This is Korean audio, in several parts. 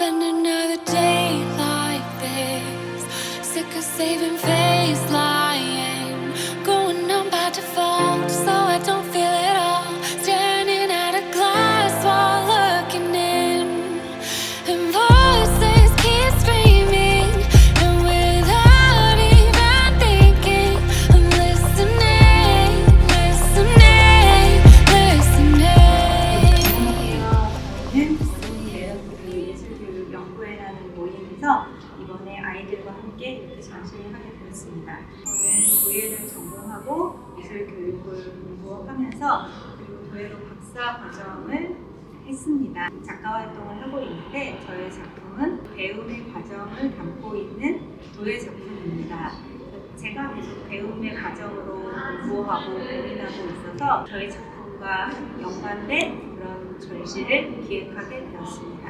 spend another day like this. Sick of saving face lying, going on by default, so I don't feel it all. Standing at a glass wall, looking in, and voices keep screaming, and without even thinking, I'm listening, listening, listening. 저희는 예술교육연구회라는 모임에서 이번에 아이들과 함께 이렇게 전시를 하게 되었습니다. 저는 도예를 전공하고 미술교육을 공부하면서 그리고 도예로 박사 과정을 했습니다. 작가 활동을 하고 있는데 저의 작품은 배움의 과정을 담고 있는 도예 작품입니다. 제가 계속 배움의 과정으로 공부하고 고민하고 있어서 저희 작품과 연관된 그런 전시를 기획하게 되었습니다.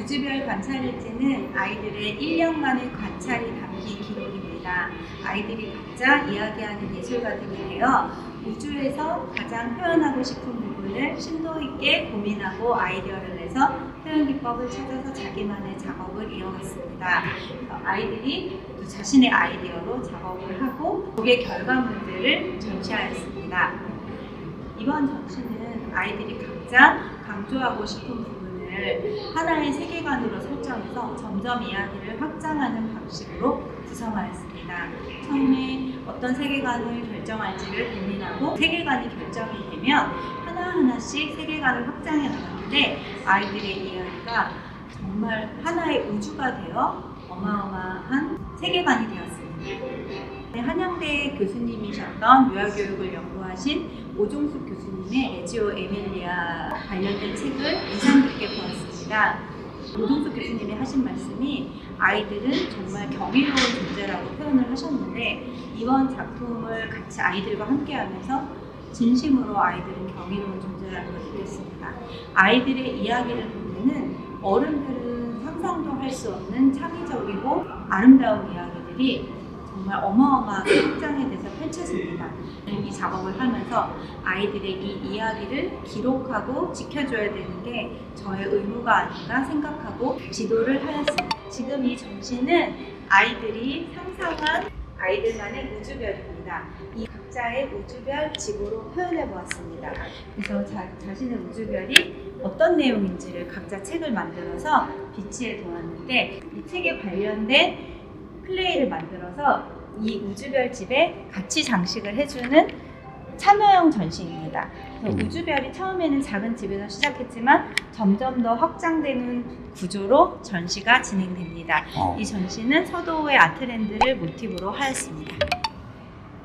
우주별 관찰일지는 아이들의 1년간의 관찰이 담긴 기록입니다. 아이들이 각자 이야기하는 예술가들이 되어 우주에서 가장 표현하고 싶은 부분을 심도 있게 고민하고 아이디어를 내서 표현 기법을 찾아서 자기만의 작업을 이어갔습니다. 아이들이 또 자신의 아이디어로 작업을 하고 그의 결과물들을 전시하였습니다. 이번 전시는 아이들이 각자 강조하고 싶은 부분을 하나의 세계관으로 설정해서 점점 이야기를 확장하는 방식으로 구성하였습니다. 처음에 어떤 세계관을 결정할지를 고민하고 세계관이 결정이 되면 하나하나씩 세계관을 확장해 나갔는데 아이들의 이야기가 정말 하나의 우주가 되어 어마어마한 세계관이 되었습니다. 한양대 교수님이셨던 유아교육을 연구하신 오종숙 교수님의 레지오 에밀리아 관련된 책을 인상 깊게 보았습니다. 오종숙 교수님이 하신 말씀이 아이들은 정말 경이로운 존재라고 표현을 하셨는데 이번 작품을 같이 아이들과 함께 하면서 진심으로 아이들은 경이로운 존재라는 걸 느꼈습니다. 아이들의 이야기를 보면은 어른들은 상상도 할 수 없는 창의적이고 아름다운 이야기들이 정말 어마어마하게 확장이 돼서 펼쳐집니다. 이 작업을 하면서 아이들의 이 이야기를 기록하고 지켜줘야 되는 게 저의 의무가 아닌가 생각하고 지도를 하였습니다. 지금 이 전시는 아이들이 상상한 아이들만의 우주별입니다. 이 각자의 우주별 지구로 표현해 보았습니다. 그래서 자신의 우주별이 어떤 내용인지를 각자 책을 만들어서 비치해 보았는데 이 책에 관련된 클레이를 만들어서 이 우주별 집에 같이 장식을 해주는 참여형 전시입니다. 우주별이 처음에는 작은 집에서 시작했지만 점점 더 확장되는 구조로 전시가 진행됩니다. 이 전시는 서도의 아트랜드를 모티브로 하였습니다.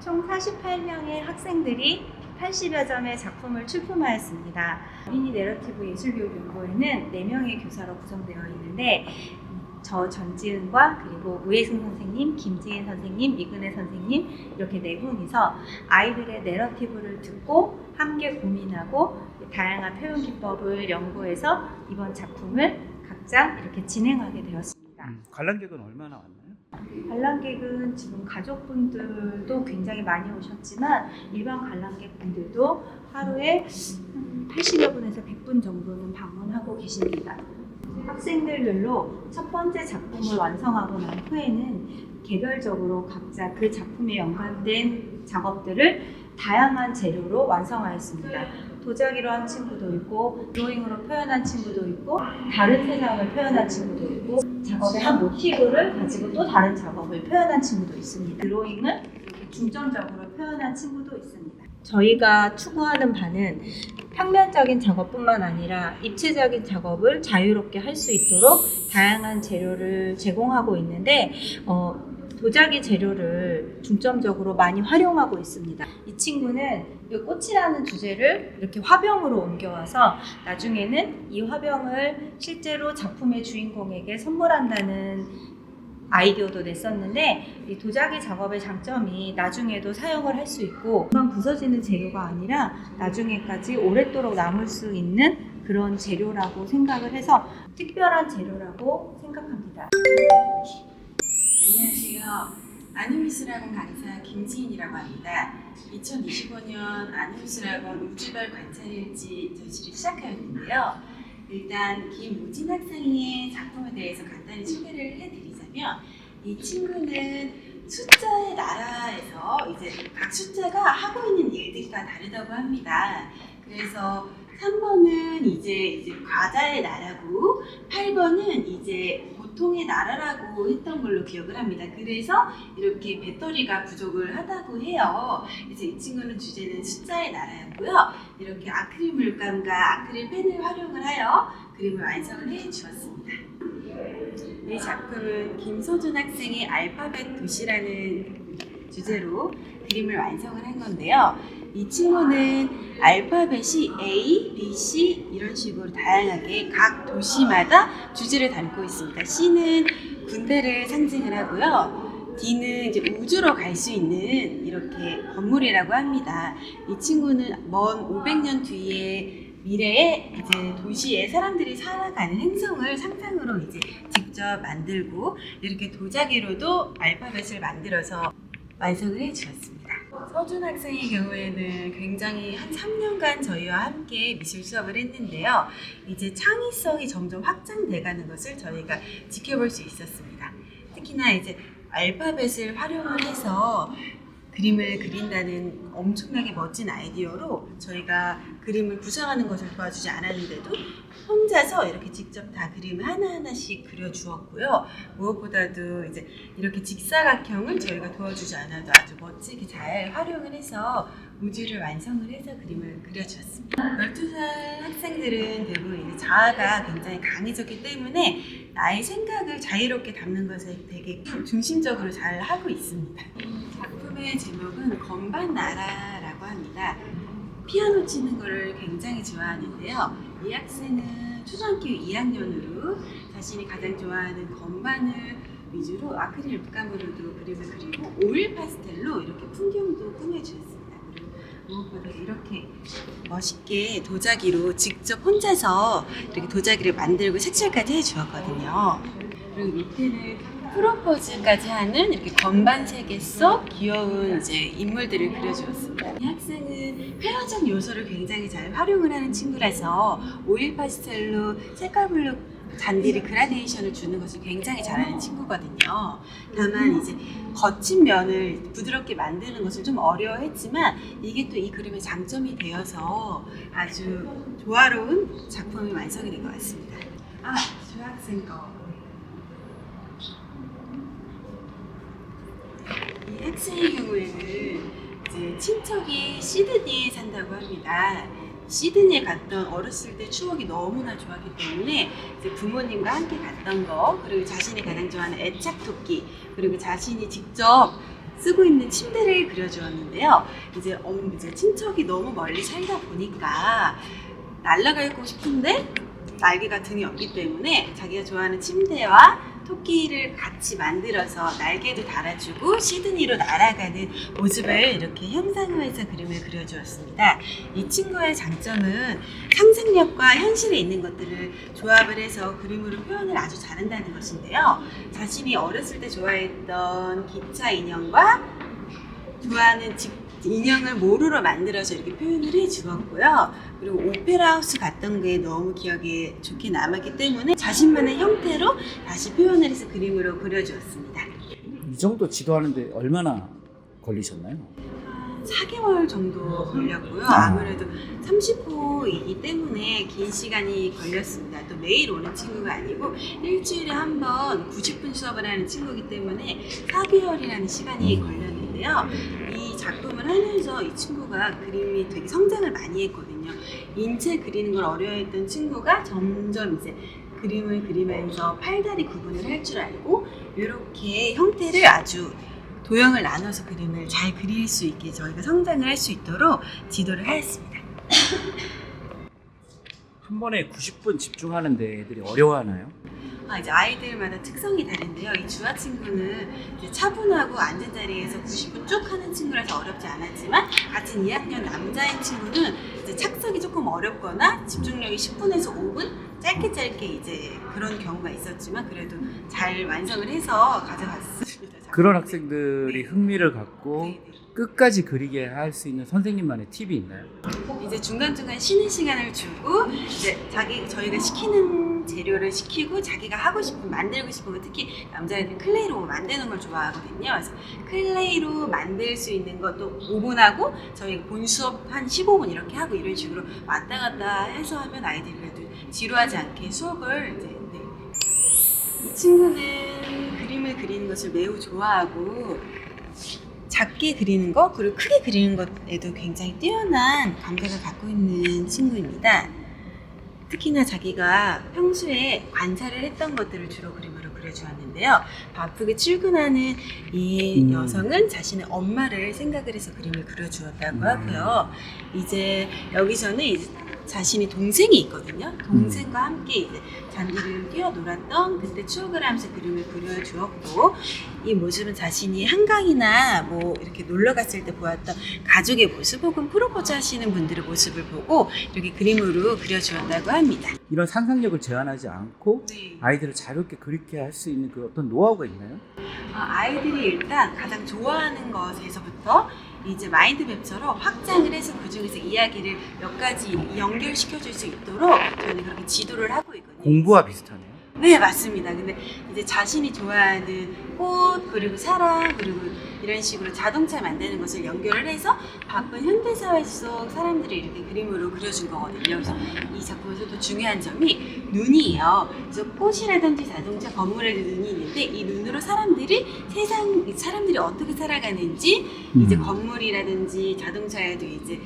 총 48명의 학생들이 80여 점의 작품을 출품하였습니다. 어린이 내러티브 예술교육연구회는 4명의 교사로 구성되어 있는데 저 전지은과 그리고 우혜승 선생님, 김지인 선생님, 이근혜 선생님 이렇게 4분이서 아이들의 내러티브를 듣고 함께 고민하고 다양한 표현 기법을 연구해서 이번 작품을 각자 이렇게 진행하게 되었습니다. 관람객은 얼마나 왔나요? 관람객은 지금 가족분들도 굉장히 많이 오셨지만 일반 관람객분들도 하루에 80여 분에서 100분 정도는 방문하고 계십니다. 학생들별로 첫 번째 작품을 완성하고 난 후에는 개별적으로 각자 그 작품에 연관된 작업들을 다양한 재료로 완성하였습니다. 도자기로 한 친구도 있고 드로잉으로 표현한 친구도 있고 다른 세상을 표현한 친구도 있고 작업의 한 모티브를 가지고 또 다른 작업을 표현한 친구도 있습니다. 드로잉을 이렇게 중점적으로 표현한 친구도 있습니다. 저희가 추구하는 바는 평면적인 작업뿐만 아니라 입체적인 작업을 자유롭게 할 수 있도록 다양한 재료를 제공하고 있는데 도자기 재료를 중점적으로 많이 활용하고 있습니다. 이 친구는 이 꽃이라는 주제를 이렇게 화병으로 옮겨와서 나중에는 이 화병을 실제로 작품의 주인공에게 선물한다는 아이디어도 냈었는데 이 도자기 작업의 장점이 나중에도 사용을 할 수 있고 금방 부서지는 재료가 아니라 나중에까지 오랫도록 남을 수 있는 그런 재료라고 생각을 해서 특별한 재료라고 생각합니다. 안녕하세요. 아누미스학원 강사 김지인이라고 합니다. 2025년 아누미스학원 우주별 관찰일지 전시를 시작하였는데요. 일단 김우진 학생의 작품에 대해서 간단히 소개를 해드리자면 이 친구는 숫자의 나라에서 이제 각 숫자가 하고 있는 일들이 다 다르다고 합니다. 그래서 3번은 이제 과자의 나라고 8번은 이제 보통의 나라라고 했던 걸로 기억을 합니다. 그래서 이렇게 배터리가 부족을 하다고 해요. 그래서 이 친구는 주제는 숫자의 나라였고요. 이렇게 아크릴 물감과 아크릴 펜을 활용을 하여 그림을 완성을 해 주었습니다. 이 작품은 김소준 학생의 알파벳 도시라는 주제로 그림을 완성을 한 건데요. 이 친구는 알파벳이 A, B, C 이런 식으로 다양하게 각 도시마다 주제를 담고 있습니다. C는 군대를 상징을 하고요. D는 이제 우주로 갈 수 있는 이렇게 건물이라고 합니다. 이 친구는 먼 500년 뒤에 미래에 이제 도시에 사람들이 살아가는 행성을 상상으로 이제 직접 만들고 이렇게 도자기로도 알파벳을 만들어서 완성을 해 주었습니다. 서준 학생의 경우에는 굉장히 한 3년간 저희와 함께 미술 수업을 했는데요. 이제 창의성이 점점 확장돼 가는 것을 저희가 지켜볼 수 있었습니다. 특히나 이제 알파벳을 활용을 해서 그림을 그린다는 엄청나게 멋진 아이디어로 저희가 그림을 구상하는 것을 도와주지 않았는데도 혼자서 이렇게 직접 다 그림을 하나하나씩 그려주었고요. 무엇보다도 이제 이렇게 직사각형은 저희가 도와주지 않아도 아주 멋지게 잘 활용을 해서 우주를 완성을 해서 그림을 그려주었습니다. 12살 학생들은 대부분 이제 자아가 굉장히 강해졌기 때문에 나의 생각을 자유롭게 담는 것을 되게 중심적으로 잘 하고 있습니다. 작품의 제목은 건반 나라라고 합니다. 피아노 치는 거를 굉장히 좋아하는데요. 이 학생은 초등학교 2학년으로 자신이 가장 좋아하는 건반을 위주로 아크릴 물감으로도 그림을 그리고 오일 파스텔로 이렇게 풍경도 꾸며주었습니다. 그리고 무엇보다 이렇게 멋있게 도자기로 직접 혼자서 이렇게 도자기를 만들고 색칠까지 해주었거든요. 그리고 밑에는 프로포즈까지 하는 이렇게 건반 세계 속 귀여운 이제 인물들을 그려주었습니다. 이 학생은 회화적 요소를 굉장히 잘 활용을 하는 친구라서 오일 파스텔로 색깔별로 잔디를 그라데이션을 주는 것을 굉장히 잘하는 친구거든요. 다만 이제 거친 면을 부드럽게 만드는 것을 좀 어려워했지만 이게 또 이 그림의 장점이 되어서 아주 조화로운 작품이 완성이 된 것 같습니다. 조 학생 거. 이 학생의 경우에는 이제 친척이 시드니에 산다고 합니다. 시드니에 갔던 어렸을 때 추억이 너무나 좋았기 때문에 이제 부모님과 함께 갔던 거, 그리고 자신이 가장 좋아하는 애착토끼, 그리고 자신이 직접 쓰고 있는 침대를 그려주었는데요. 이제 친척이 너무 멀리 살다 보니까 날아가고 싶은데 날개가 등이 없기 때문에 자기가 좋아하는 침대와 토끼를 같이 만들어서 날개도 달아주고 시드니로 날아가는 모습을 이렇게 형상화해서 그림을 그려주었습니다. 이 친구의 장점은 상상력과 현실에 있는 것들을 조합을 해서 그림으로 표현을 아주 잘한다는 것인데요. 자신이 어렸을 때 좋아했던 기차 인형과 좋아하는 인형을 모루로 만들어서 이렇게 표현을 해 주었고요. 그리고 오페라 하우스 갔던 게 너무 기억에 좋게 남았기 때문에 자신만의 형태로 다시 표현을 해서 그림으로 그려주었습니다. 이 정도 지도하는데 얼마나 걸리셨나요? 4개월 정도 걸렸고요. 아무래도 30호이기 때문에 긴 시간이 걸렸습니다. 또 매일 오는 친구가 아니고 일주일에 한 번 90분 수업을 하는 친구이기 때문에 4개월이라는 시간이 걸렸는데요. 이 작품을 하면서 이 친구가 그림이 되게 성장을 많이 했거든요. 인체 그리는 걸 어려워했던 친구가 점점 이제 그림을 그리면서 팔다리 구분을 할 줄 알고 이렇게 형태를 아주 도형을 나눠서 그림을 잘 그릴 수 있게 저희가 성장을 할 수 있도록 지도를 하였습니다. 한 번에 90분 집중하는데 애들이 어려워하나요? 이제 아이들마다 특성이 다른데요. 이 주아 친구는 이제 차분하고 앉은 자리에서 90분 쭉 하는 친구라서 어렵지 않았지만 같은 2학년 남자인 친구는 이제 착석이 조금 어렵거나 집중력이 10분에서 5분 짧게 이제 그런 경우가 있었지만 그래도 잘 완성을 해서 가져갔습니다. 그런 학생들이 흥미를 갖고 네네. 끝까지 그리게 할 수 있는 선생님만의 팁이 있나요? 이제 중간중간 쉬는 시간을 주고 이제 저희가 시키는 재료를 시키고 자기가 하고 싶은 만들고 싶은 거 특히 남자애들 클레이로 만드는 걸 좋아하거든요. 그래서 클레이로 만들 수 있는 것도 5분하고 저희 본 수업 한 15분 이렇게 하고 이런 식으로 왔다 갔다 해서 하면 아이들이 그래도 지루하지 않게 수업을 이제 이 친구는 그림을 그리는 것을 매우 좋아하고 작게 그리는 것 그리고 크게 그리는 것에도 굉장히 뛰어난 감각을 갖고 있는 친구입니다. 특히나 자기가 평소에 관찰을 했던 것들을 주로 그림으로 그려주었는데요. 바쁘게 출근하는 이 여성은 자신의 엄마를 생각을 해서 그림을 그려주었다고 하고요. 이제 여기서는 이제 자신이 동생이 있거든요. 동생과 함께 이제 잔디를 뛰어놀았던 그때 추억을 하면서 그림을 그려주었고 이 모습은 자신이 한강이나 뭐 이렇게 놀러 갔을 때 보았던 가족의 모습 혹은 프로포즈 하시는 분들의 모습을 보고 이렇게 그림으로 그려주었다고 합니다. 이런 상상력을 제한하지 않고 네. 아이들을 자유롭게 그리게 할 수 있는 그 어떤 노하우가 있나요? 아이들이 일단 가장 좋아하는 것에서부터 이제 마인드맵처럼 확장을 해서 그 중에서 이야기를 몇 가지 연결시켜 줄 수 있도록 저희는 그렇게 지도를 하고 있거든요. 공부와 비슷하네요. 네, 맞습니다. 근데 이제 자신이 좋아하는 꽃, 그리고 사람, 그리고 이런 식으로 자동차 만드는 것을 연결을 해서 바쁜 현대사회 속 사람들이 이렇게 그림으로 그려준 거거든요. 그래서 이 작품에서도 중요한 점이 눈이에요. 그래서 꽃이라든지 자동차, 건물에도 눈이 있는데 이 눈으로 사람들이 어떻게 살아가는지 이제 건물이라든지 자동차에도 이제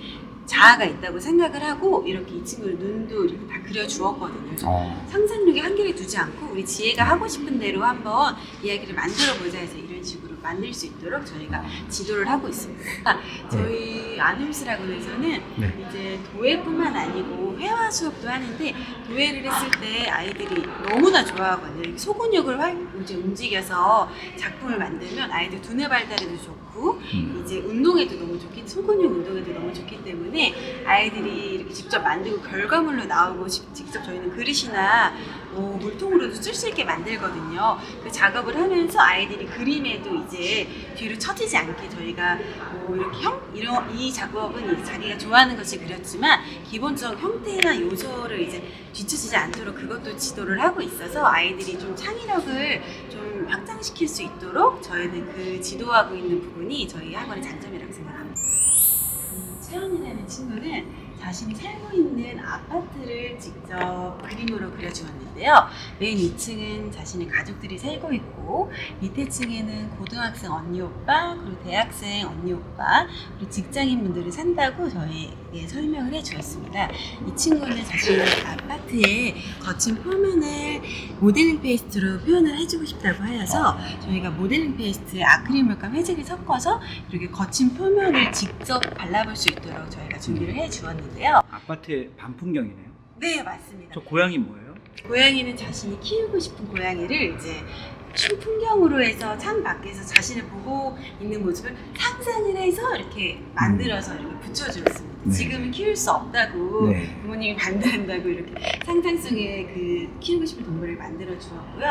자아가 있다고 생각을 하고 이렇게 이 친구를 눈도 이렇게 다 그려주었거든요. 그래서 상상력에 한계를 두지 않고 우리 지혜가 하고 싶은 대로 한번 이야기를 만들어보자 해서 이런 식으로 만들 수 있도록 저희가 지도를 하고 있습니다. 저희 안음스라고에서는 이제 도예뿐만 아니고 회화 수업도 하는데 도예를 했을 때 아이들이 너무나 좋아하거든요. 소근육을 이제 움직여서 작품을 만들면 아이들 두뇌 발달에도 좋고 이제 운동에도 너무 좋기 소근육 운동에도 너무 좋기 때문에 아이들이 이렇게 직접 만들고 결과물로 나오고 직접 저희는 그릇이나 물통으로도 쓸 수 있게 만들거든요. 그 작업을 하면서 아이들이 그림에도 이제 뒤로 처지지 않게 저희가 이렇게 이 작업은 이제 자기가 좋아하는 것을 그렸지만 기본적 형태나 요소를 이제 뒤처지지 않도록 그것도 지도를 하고 있어서 아이들이 좀 창의력을 좀 확장시킬 수 있도록 저희는 그 지도하고 있는 부분이 저희 학원의 장점이라고 생각합니다. 채연이라는 친구는 자신이 살고 있는 아파트를 직접 그림으로 그려주었는데요. 맨 2층은 자신의 가족들이 살고 있고 밑에 층에는 고등학생 언니 오빠 그리고 대학생 언니 오빠 그리고 직장인분들이 산다고 저희에게 설명을 해주었습니다. 이 친구는 자신의 아파트의 거친 표면을 모델링 페이스트로 표현을 해주고 싶다고 하여서 저희가 모델링 페이스트 아크릴 물감 회색을 섞어서 이렇게 거친 표면을 직접 발라볼 수 있도록 저희가 준비를 해주었는데요. 아파트의 반풍경이네요. 네, 맞습니다. 저 고양이 뭐예요? 고양이는 자신이 키우고 싶은 고양이를 이제 풍경으로 해서 창 밖에서 자신을 보고 있는 모습을 상상을 해서 이렇게 만들어서 이렇게 붙여주었습니다. 네. 지금은 키울 수 없다고 네. 부모님이 반대한다고 이렇게 상상 속에 그 키우고 싶은 동물을 만들어 주었고요.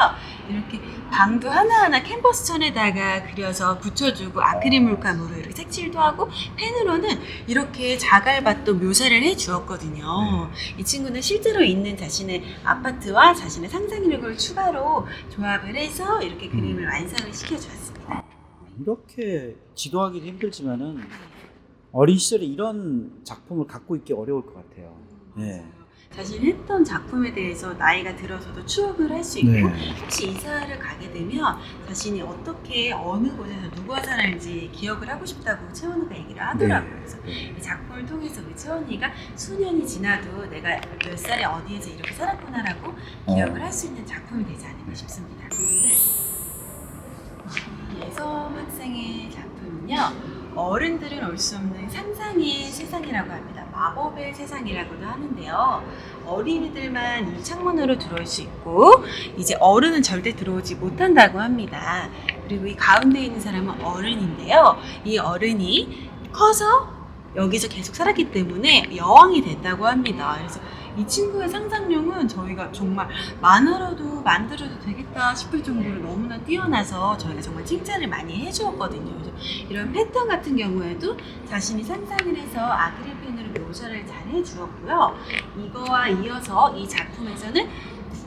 이렇게 방도 하나하나 캔버스 천에다가 그려서 붙여주고 아크릴 물감으로 이렇게 색칠도 하고 펜으로는 이렇게 자갈밭도 묘사를 해 주었거든요. 이 친구는 실제로 있는 자신의 아파트와 자신의 상상력을 추가로 조합을 해서 이렇게 그림을 완성을 시켜주었습니다. 이렇게 지도하기도 힘들지만은 어린 시절에 이런 작품을 갖고 있기 어려울 것 같아요. 네. 자신이 했던 작품에 대해서 나이가 들어서도 추억을 할 수 있고 네. 혹시 이사를 가게 되면 자신이 어떻게 어느 곳에서 누구와 살았는지 기억을 하고 싶다고 채원이가 얘기를 하더라고요. 그래서 이 작품을 통해서 우리 채원이가 수년이 지나도 내가 몇 살에 어디에서 이렇게 살았구나라고 기억을 할 수 있는 작품이 되지 않을까 싶습니다. 예섬 학생의 작품은요. 어른들은 올 수 없는 상상의 세상이라고 합니다. 마법의 세상이라고도 하는데요. 어린이들만 이 창문으로 들어올 수 있고 이제 어른은 절대 들어오지 못한다고 합니다. 그리고 이 가운데 있는 사람은 어른인데요. 이 어른이 커서 여기서 계속 살았기 때문에 여왕이 됐다고 합니다. 그래서 이 친구의 상상력은 저희가 정말 만화로도 만들어도 되겠다 싶을 정도로 너무나 뛰어나서 저희가 정말 칭찬을 많이 해주었거든요. 그래서 이런 패턴 같은 경우에도 자신이 상상을 해서 아크릴 펜으로 묘사를 잘 해주었고요. 이거와 이어서 이 작품에서는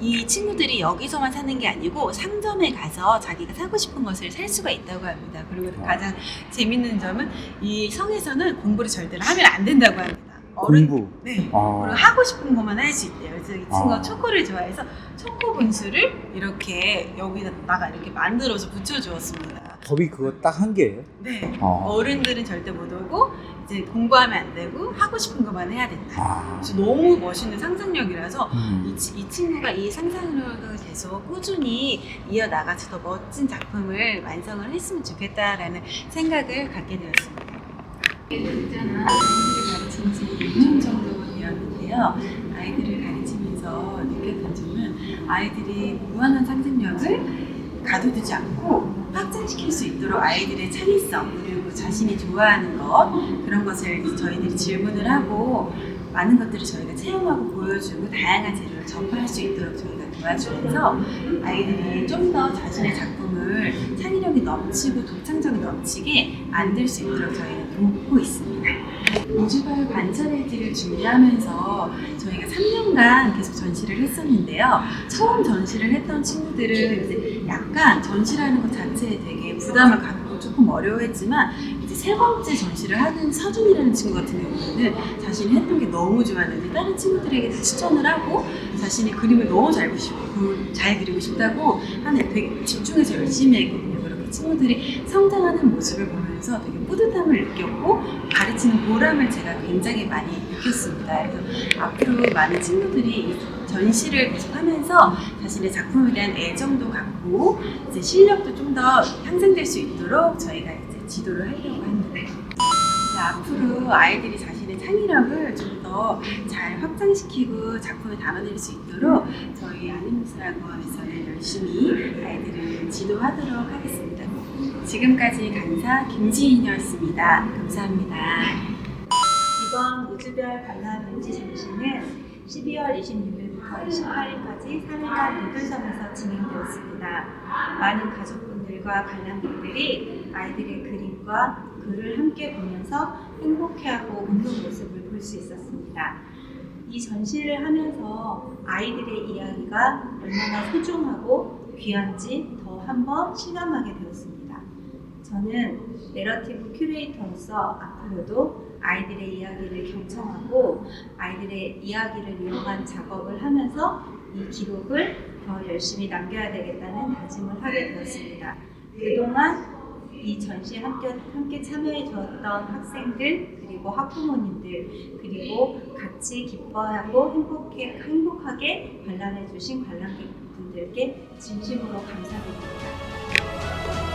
이 친구들이 여기서만 사는 게 아니고 상점에 가서 자기가 사고 싶은 것을 살 수가 있다고 합니다. 그리고 가장 재밌는 점은 이 성에서는 공부를 절대로 하면 안 된다고 합니다. 공부. 네. 아. 그리고 하고 싶은 것만 할 수 있대요. 그래서 이 친구가 아. 초코를 좋아해서 초코 분수를 이렇게 여기다가 이렇게 만들어서 붙여주었습니다. 법이 그거 딱 한 개예요? 네. 어. 어른들은 절대 못 오고 이제 공부하면 안 되고 하고 싶은 것만 해야 된다. 아. 그래서 너무 멋있는 상상력이라서 음. 이 친구가 이 상상력을 계속 꾸준히 이어나가서 더 멋진 작품을 완성을 했으면 좋겠다라는 생각을 갖게 되었습니다. 있잖아. 아이들을 가르친 지 6년 정도 되었는데요. 아이들을 가르치면서 느꼈던 점은 아이들이 무한한 상상력을 가둬두지 않고 확장시킬 수 있도록 아이들의 창의성 그리고 자신이 좋아하는 것 그런 것을 저희들이 질문을 하고 많은 것들을 저희가 체험하고 보여주고 다양한 재료를 접할 수 있도록 저희가 도와주면서 아이들이 좀 더 자신의 작품을 창의력이 넘치고 독창적이 넘치게 만들 수 있도록 저희는 돕고 있습니다. 우주발 관찰일지를 준비하면서 저희가 3년간 계속 전시를 했었는데요. 처음 전시를 했던 친구들은 이제 약간 전시라는 것 자체에 되게 부담을 갖고 조금 어려워했지만 이제 세 번째 전시를 하는 서준이라는 친구 같은 경우는 자신이 했던 게 너무 좋았는데 다른 친구들에게도 추천을 하고 자신이 그림을 너무 잘 그리고 싶다고 하는 되게 집중해서 열심히 했거든요. 그렇게 친구들이 성장하는 모습을 보면서 되게 뿌듯함을 느꼈고 가르치는 보람을 제가 굉장히 많이 느꼈습니다. 그래서 앞으로 많은 친구들이 이 전시를 계속하면서 자신의 작품에 대한 애정도 갖고 이제 실력도 좀 더 향상될 수 있도록 저희가 이제 지도를 하려고 합니다. 이제 앞으로 아이들이 자신의 창의력을 좀 더 잘 확장시키고 작품에 담아낼 수 있도록 저희 아니미술학원에서는 열심히 아이들을 지도하도록 하겠습니다. 지금까지 강사 김지인이었습니다. 감사합니다. 이번 우주별 관람 전시 전시는 12월 26일부터 28일까지 3일간 노들섬에서 진행되었습니다. 많은 가족분들과 관람객들이 아이들의 그림과 글을 함께 보면서 행복해하고 웃는 모습을 볼 수 있었습니다. 이 전시를 하면서 아이들의 이야기가 얼마나 소중하고 귀한지 더 한번 실감하게 되었습니다. 저는 내러티브 큐레이터로서 앞으로도 아이들의 이야기를 경청하고 아이들의 이야기를 이용한 작업을 하면서 이 기록을 더 열심히 남겨야 되겠다는 다짐을 하게 되었습니다. 그동안 이 전시에 함께 참여해 주었던 학생들 그리고 학부모님들 그리고 같이 기뻐하고 행복하게 관람해 주신 관람객분들께 진심으로 감사드립니다.